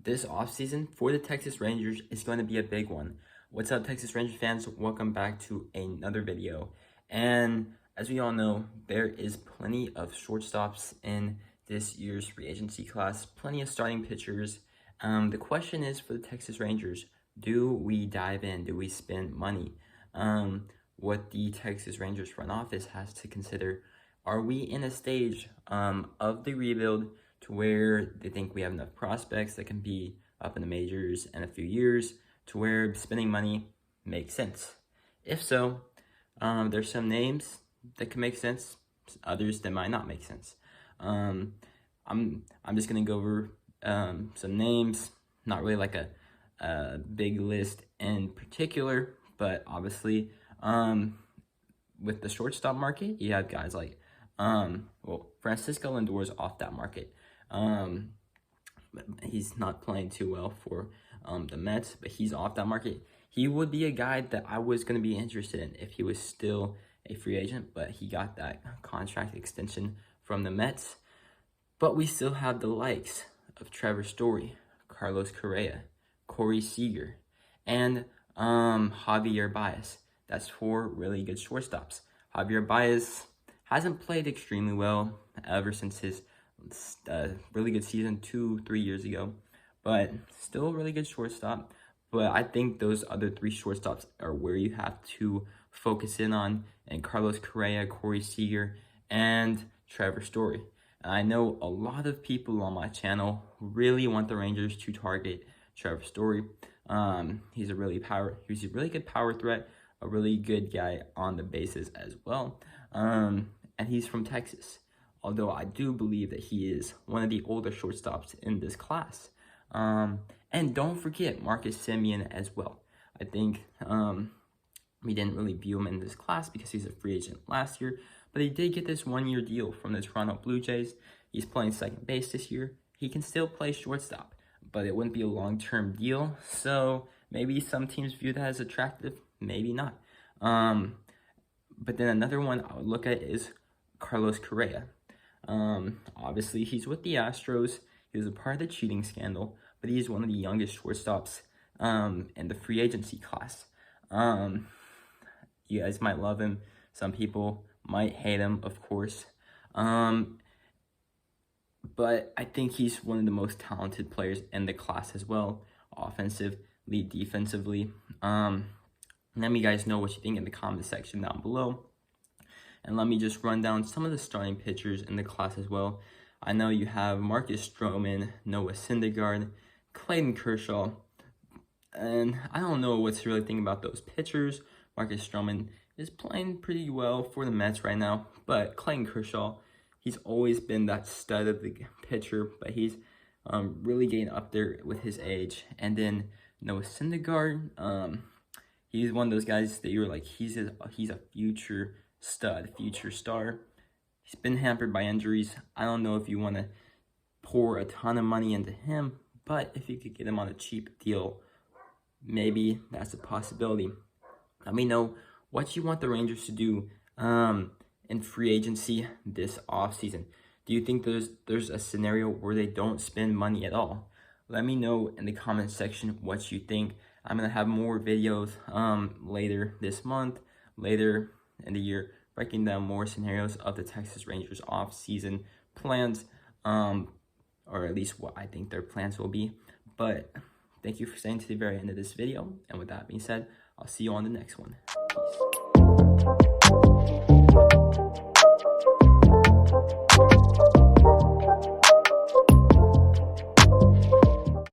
This offseason for the Texas Rangers is going to be a big one. What's up, Texas Ranger fans? Welcome back to another video. And as we all know, there is plenty of shortstops in this year's free agency class, plenty of starting pitchers. The question is for the Texas Rangers, do we dive in? Do we spend money? What the Texas Rangers front office has to consider, are we in a stage of the rebuild to where they think we have enough prospects that can be up in the majors in a few years to where spending money makes sense? If so, there's some names that can make sense, others that might not make sense. I'm just gonna go over some names, not really like a big list in particular, but obviously with the shortstop market, you have guys like Francisco Lindor's off that market. He's not playing too well for the Mets, but he's off that market. He would be a guy that I was going to be interested in if he was still a free agent, but he got that contract extension from the Mets. But we still have the likes of Trevor Story, Carlos Correa, Corey Seager, and Javier Baez. That's 4 really good shortstops. Javier Baez hasn't played extremely well ever since his really good season 2-3 years ago, but still a really good shortstop. But I think those other 3 shortstops are where you have to focus in on, and Carlos Correa, Corey Seager, and Trevor Story. And I know a lot of people on my channel really want the Rangers to target Trevor Story. He's a really good power threat, a really good guy on the bases as well. And he's from Texas, although I do believe that he is one of the older shortstops in this class. And don't forget Marcus Semien as well. I think we didn't really view him in this class because he's a free agent last year, but he did get this 1-year deal from the Toronto Blue Jays. He's playing second base this year. He can still play shortstop, but it wouldn't be a long-term deal. So maybe some teams view that as attractive, maybe not. But then another one I would look at is Carlos Correa. Obviously he's with the Astros. He was a part of the cheating scandal, but he's one of the youngest shortstops in the free agency class. You guys might love him. Some people might hate him, of course. But I think he's one of the most talented players in the class as well, offensively, defensively. Let me guys know what you think in the comment section down below. And let me just run down some of the starting pitchers in the class as well. I know you have Marcus Stroman, Noah Syndergaard, Clayton Kershaw, and I don't know what to really think about those pitchers. Marcus Stroman is playing pretty well for the Mets right now, but Clayton Kershaw, he's always been that stud of the pitcher, but he's really getting up there with his age. And then Noah Syndergaard, he's one of those guys that you're like, he's a future stud, future star. He's been hampered by injuries. I don't know if you want to pour a ton of money into him, but if you could get him on a cheap deal, maybe that's a possibility. Let me know what you want the Rangers to do in free agency this offseason. Do you think there's a scenario where they don't spend money at all? Let me know in the comment section what you think. I'm going to have more videos later this month, later in the year, breaking down more scenarios of the Texas Rangers off-season plans, or at least what I think their plans will be. But thank you for staying to the very end of this video. And with that being said, I'll see you on the next one. Peace.